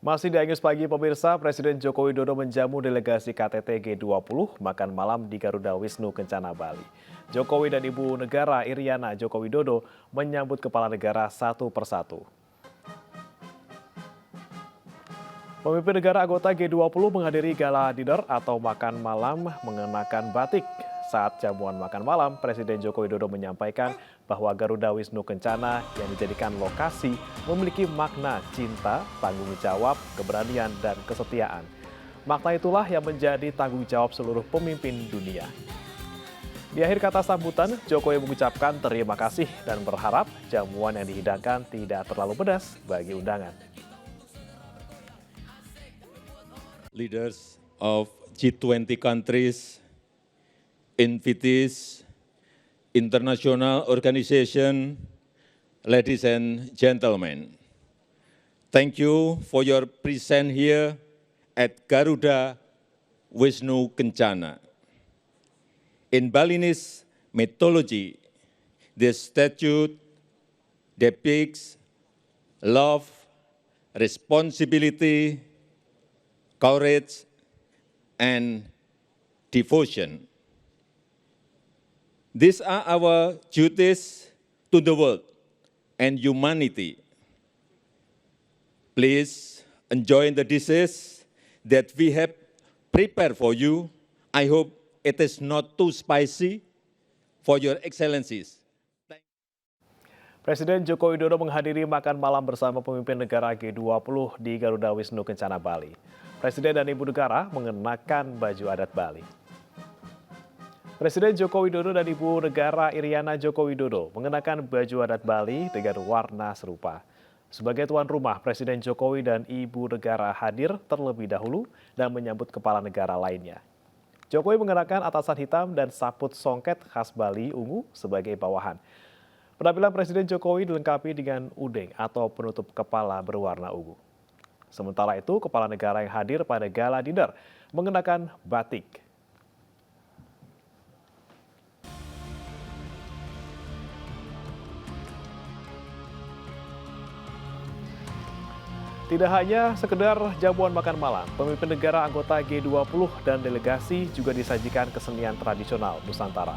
Masih di Angus Pagi pemirsa, Presiden Joko Widodo menjamu delegasi KTT G20 makan malam di Garuda Wisnu Kencana, Bali. Jokowi dan Ibu Negara Iriana Joko Widodo menyambut kepala negara satu persatu. Pemimpin negara anggota G20 menghadiri gala dinner atau makan malam mengenakan batik. Saat jamuan makan malam, Presiden Joko Widodo menyampaikan bahwa Garuda Wisnu Kencana yang dijadikan lokasi memiliki makna cinta, tanggung jawab, keberanian, dan kesetiaan. Makna itulah yang menjadi tanggung jawab seluruh pemimpin dunia. Di akhir kata sambutan, Jokowi mengucapkan terima kasih dan berharap jamuan yang dihidangkan tidak terlalu pedas bagi undangan. Leaders of G20 countries, invitees, international organization, ladies and gentlemen, thank you for your presence here at Garuda Wisnu Kencana. In Balinese mythology, this statue depicts love, responsibility, courage, and devotion. These are our duties to the world and humanity. Please enjoy the dishes that we have prepared for you. I hope it is not too spicy for your excellencies. Presiden Joko Widodo menghadiri makan malam bersama pemimpin negara G20 di Garuda Wisnu Kencana, Bali. Presiden dan Ibu Negara mengenakan baju adat Bali. Presiden Joko Widodo dan Ibu Negara Iriana Joko Widodo mengenakan baju adat Bali dengan warna serupa. Sebagai tuan rumah, Presiden Jokowi dan Ibu Negara hadir terlebih dahulu dan menyambut kepala negara lainnya. Jokowi mengenakan atasan hitam dan saput songket khas Bali ungu sebagai bawahan. Penampilan Presiden Jokowi dilengkapi dengan udeng atau penutup kepala berwarna ungu. Sementara itu, kepala negara yang hadir pada gala dinner mengenakan batik. Tidak hanya sekedar jamuan makan malam, pemimpin negara anggota G20 dan delegasi juga disajikan kesenian tradisional Nusantara.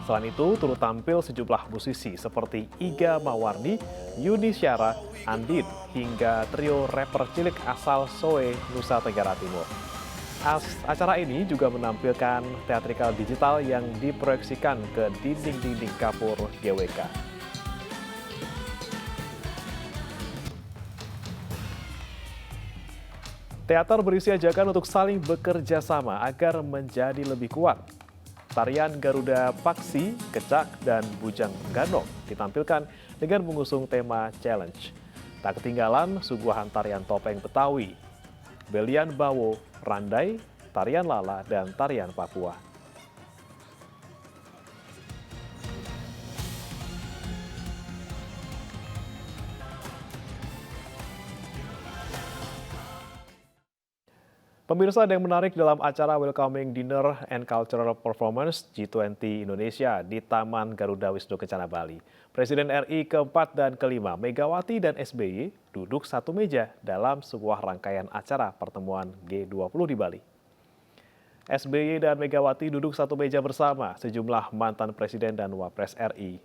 Selain itu, turut tampil sejumlah musisi seperti Iga Mawarni, Yuni Syara, Andin, hingga trio rapper cilik asal Soe, Nusa Tenggara Timur. Acara ini juga menampilkan teatrikal digital yang diproyeksikan ke dinding-dinding kapur GWK. Teater berisi ajakan untuk saling bekerja sama agar menjadi lebih kuat. Tarian Garuda Paksi, Kecak, dan Bujang Ganong ditampilkan dengan mengusung tema challenge. Tak ketinggalan suguhan tarian topeng Betawi, Belian Bawo, Randai, tarian Lala, dan tarian Papua. Pemirsa, ada yang menarik dalam acara Welcoming Dinner and Cultural Performance G20 Indonesia di Taman Garuda Wisnu Kencana, Bali. Presiden RI keempat dan kelima, Megawati dan SBY, duduk satu meja dalam sebuah rangkaian acara pertemuan G20 di Bali. SBY dan Megawati duduk satu meja bersama sejumlah mantan presiden dan wapres RI.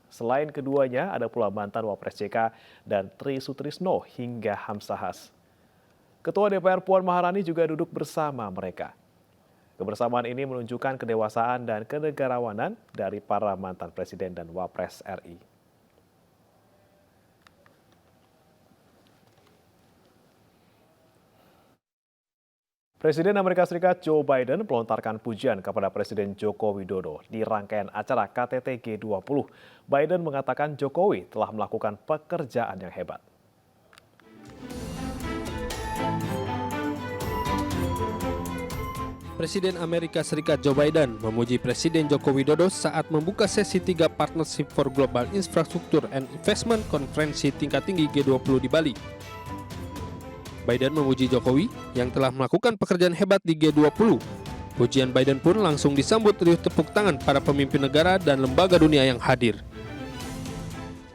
Selain keduanya, ada pula mantan wapres JK dan Tri Sutrisno hingga Hamsahas. Ketua DPR Puan Maharani juga duduk bersama mereka. Kebersamaan ini menunjukkan kedewasaan dan kenegarawanan dari para mantan presiden dan wapres RI. Presiden Amerika Serikat Joe Biden melontarkan pujian kepada Presiden Joko Widodo di rangkaian acara KTT G20. Biden mengatakan Jokowi telah melakukan pekerjaan yang hebat. Presiden Amerika Serikat Joe Biden memuji Presiden Joko Widodo saat membuka sesi 3 Partnership for Global Infrastructure and Investment konferensi tingkat tinggi G20 di Bali. Biden memuji Jokowi yang telah melakukan pekerjaan hebat di G20. Pujian Biden pun langsung disambut riuh tepuk tangan para pemimpin negara dan lembaga dunia yang hadir.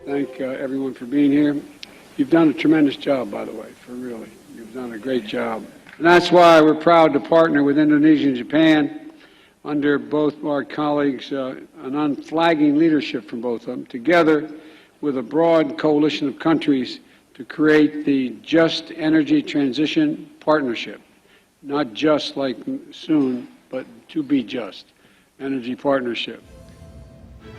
Thank everyone for being here. You've done a tremendous job, by the way, for really. You've done a great job. And that's why we're proud to partner with Indonesia and Japan under both our colleagues, an unflagging leadership from both of them, together with a broad coalition of countries to create the Just Energy Transition Partnership. Not just like soon, but to be just. Energy Partnership.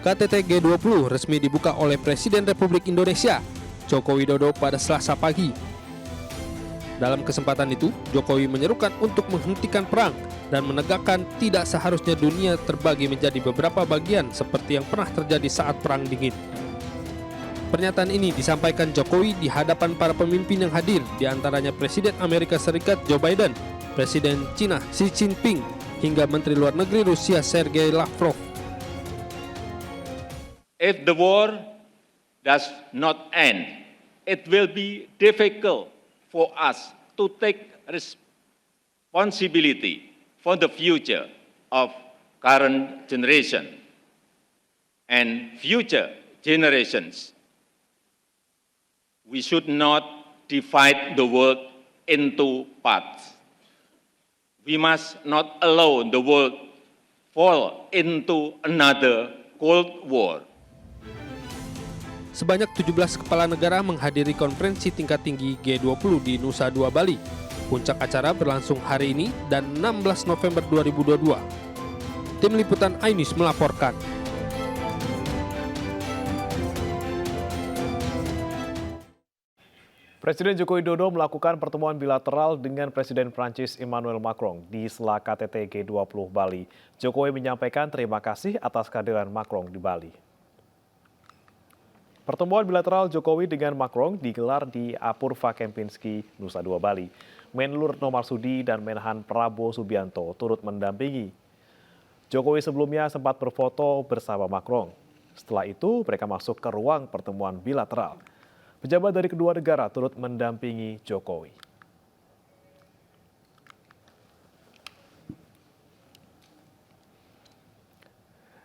KTT G20 resmi dibuka oleh Presiden Republik Indonesia, Joko Widodo pada Selasa pagi. Dalam kesempatan itu, Jokowi menyerukan untuk menghentikan perang dan menegakkan tidak seharusnya dunia terbagi menjadi beberapa bagian seperti yang pernah terjadi saat Perang Dingin. Pernyataan ini disampaikan Jokowi di hadapan para pemimpin yang hadir, diantaranya Presiden Amerika Serikat Joe Biden, Presiden Cina Xi Jinping, hingga Menteri Luar Negeri Rusia Sergei Lavrov. If the war does not end, it will be difficult for us to take responsibility for the future of current generation and future generations. We should not divide the world into parts. We must not allow the world fall into another Cold War. Sebanyak 17 kepala negara menghadiri konferensi tingkat tinggi G20 di Nusa Dua, Bali. Puncak acara berlangsung hari ini dan 16 November 2022. Tim Liputan iNews melaporkan. Presiden Joko Widodo melakukan pertemuan bilateral dengan Presiden Prancis Emmanuel Macron di sela KTT G20 Bali. Jokowi menyampaikan terima kasih atas kehadiran Macron di Bali. Pertemuan bilateral Jokowi dengan Macron digelar di Apurva Kempinski, Nusa Dua, Bali. Menlu Retno Marsudi dan Menhan Prabowo Subianto turut mendampingi. Jokowi sebelumnya sempat berfoto bersama Macron. Setelah itu, mereka masuk ke ruang pertemuan bilateral. Pejabat dari kedua negara turut mendampingi Jokowi.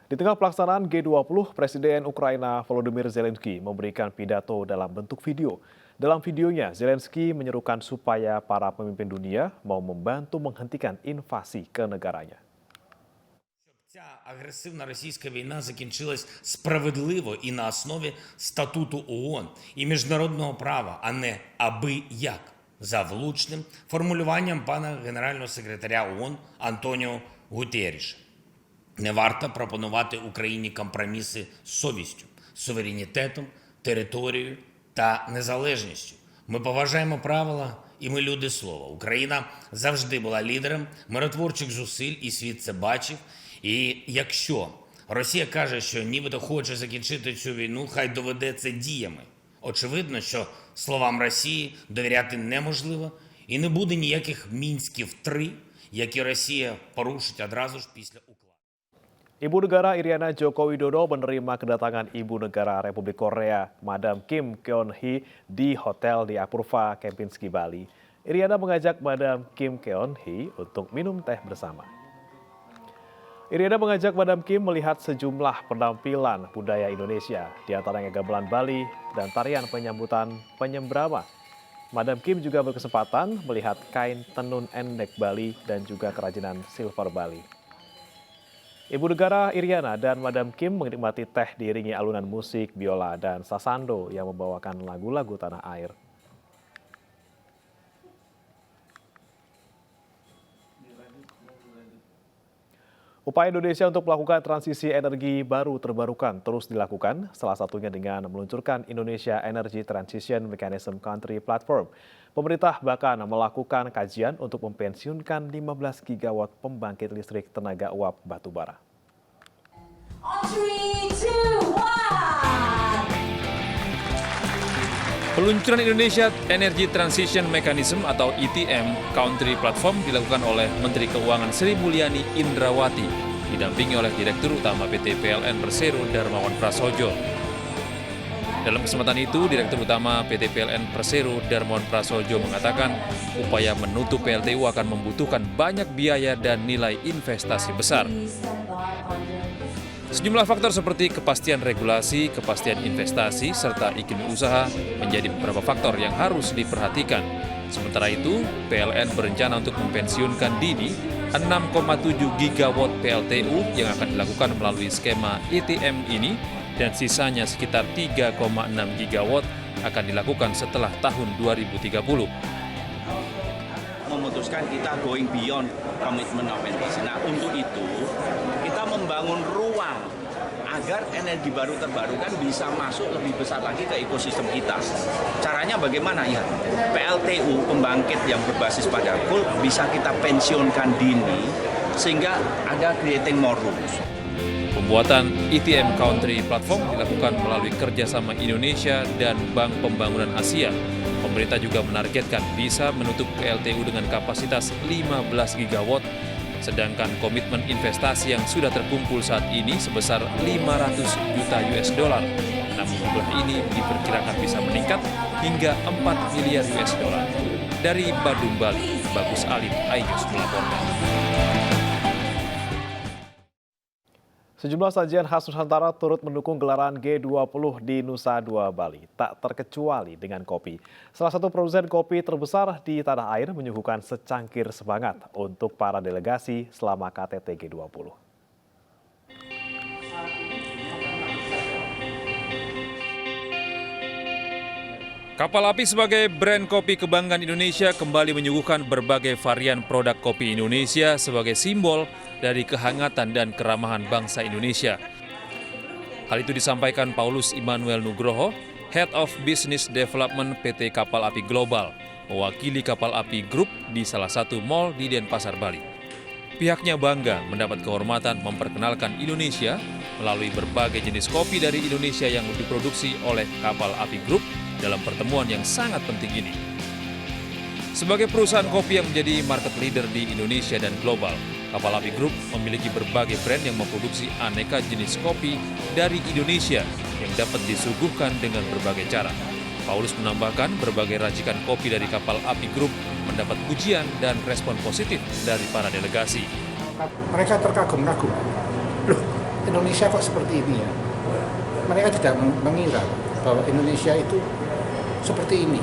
Di tengah pelaksanaan G20, Presiden Ukraina Volodymyr Zelensky memberikan pidato dalam bentuk video. Dalam videonya, Zelensky menyerukan supaya para pemimpin dunia mau membantu menghentikan invasi ke negaranya. Ця агресивна російська війна закінчилась справедливо і на основі статуту ООН і міжнародного права, а не аби як, за влучним формулюванням пана генерального секретаря ООН Антоніо Гутерріша. Не варто пропонувати Україні компроміси з совістю, суверенітетом, територією та незалежністю. Ми поважаємо правила і ми люди слова. Україна завжди була лідером миротворчих зусиль і світ це бачив. І якщо Росія каже, що нібито хоче закінчити цю війну, хай доведе це діями. Очевидно, що словам Росії довіряти неможливо і не буде ніяких Мінськів-3, які Росія порушить одразу ж після укладу. Ibu Negara Iriana Joko Widodo menerima kedatangan Ibu Negara Republik Korea, Madam Kim Keon-hee, di hotel di Apurva Kempinski, Bali. Iriana mengajak Madam Kim Keon-hee untuk minum teh bersama. Iriana mengajak Madam Kim melihat sejumlah penampilan budaya Indonesia, di antaranya gamelan Bali dan tarian penyambutan penyembrama. Madam Kim juga berkesempatan melihat kain tenun endek Bali dan juga kerajinan silver Bali. Ibu Negara Iriana dan Madam Kim menikmati teh diiringi alunan musik, biola, dan sasando yang membawakan lagu-lagu tanah air. Upaya Indonesia untuk melakukan transisi energi baru terbarukan terus dilakukan, salah satunya dengan meluncurkan Indonesia Energy Transition Mechanism Country Platform. Pemerintah bahkan melakukan kajian untuk mempensiunkan 15 gigawatt pembangkit listrik tenaga uap batubara. Peluncuran Indonesia Energy Transition Mechanism atau ETM Country Platform dilakukan oleh Menteri Keuangan Sri Mulyani Indrawati, didampingi oleh Direktur Utama PT PLN Persero Darmawan Prasojo. Dalam kesempatan itu, Direktur Utama PT PLN Persero Darmawan Prasojo mengatakan upaya menutup PLTU akan membutuhkan banyak biaya dan nilai investasi besar. Sejumlah faktor seperti kepastian regulasi, kepastian investasi, serta iklim usaha menjadi beberapa faktor yang harus diperhatikan. Sementara itu, PLN berencana untuk mempensiunkan dini 6,7 gigawatt PLTU yang akan dilakukan melalui skema ITM ini, dan sisanya sekitar 3,6 gigawatt akan dilakukan setelah tahun 2030. Memutuskan kita going beyond commitment of NTC. Nah, untuk itu kita membangun ruang agar energi baru terbarukan bisa masuk lebih besar lagi ke ekosistem kita. Caranya bagaimana ya? PLTU, pembangkit yang berbasis pada coal, bisa kita pensiunkan dini sehingga ada creating more rooms. Pembuatan ITM Country Platform dilakukan melalui kerjasama Indonesia dan Bank Pembangunan Asia. Pemerintah juga menargetkan bisa menutup PLTU dengan kapasitas 15 gigawatt, sedangkan komitmen investasi yang sudah terkumpul saat ini sebesar 500 juta US dollar. Namun jumlah ini diperkirakan bisa meningkat hingga 4 miliar US dollar. Dari Bandung, Bali, Bagus Alim, iNews melaporkan. Sejumlah sajian khas Nusantara turut mendukung gelaran G20 di Nusa Dua Bali, tak terkecuali dengan kopi. Salah satu produsen kopi terbesar di tanah air menyuguhkan secangkir semangat untuk para delegasi selama KTT G20. Kapal Api sebagai brand kopi kebanggaan Indonesia kembali menyuguhkan berbagai varian produk kopi Indonesia sebagai simbol dari kehangatan dan keramahan bangsa Indonesia. Hal itu disampaikan Paulus Immanuel Nugroho, Head of Business Development PT Kapal Api Global, mewakili Kapal Api Group di salah satu mal di Denpasar, Bali. Pihaknya bangga mendapat kehormatan memperkenalkan Indonesia melalui berbagai jenis kopi dari Indonesia yang diproduksi oleh Kapal Api Group dalam pertemuan yang sangat penting ini. Sebagai perusahaan kopi yang menjadi market leader di Indonesia dan global, Kapal Api Group memiliki berbagai brand yang memproduksi aneka jenis kopi dari Indonesia yang dapat disuguhkan dengan berbagai cara. Paulus menambahkan berbagai racikan kopi dari Kapal Api Group mendapat pujian dan respon positif dari para delegasi. Mereka terkagum-kagum. Loh, Indonesia kok seperti ini ya? Mereka tidak mengira bahwa Indonesia itu seperti ini.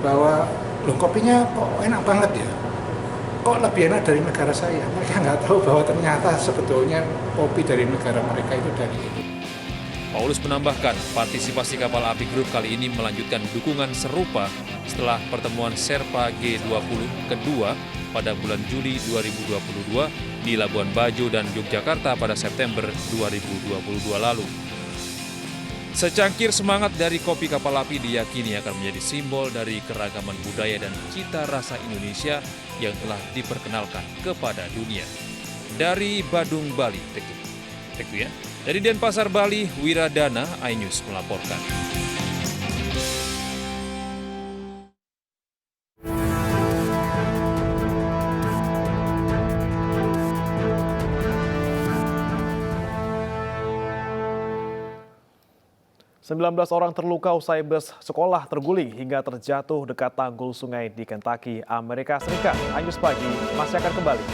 Bahwa loh, kopinya kok enak banget ya? Kok lebih enak dari negara saya? Mereka nggak tahu bahwa ternyata sebetulnya kopi dari negara mereka itu dari ini. Paulus menambahkan, partisipasi Kapal Api Group kali ini melanjutkan dukungan serupa setelah pertemuan Sherpa G20 kedua pada bulan Juli 2022 di Labuan Bajo dan Yogyakarta pada September 2022 lalu. Secangkir semangat dari kopi Kapal Api diyakini akan menjadi simbol dari keragaman budaya dan cita rasa Indonesia yang telah diperkenalkan kepada dunia. Dari Badung, Bali, Teku ya. Dari Denpasar, Bali, Wiradana, iNews melaporkan. Sembilan 19 orang terluka usai bus sekolah terguling hingga terjatuh dekat tanggul sungai di Kentucky, Amerika Serikat. iNews Pagi masih akan kembali.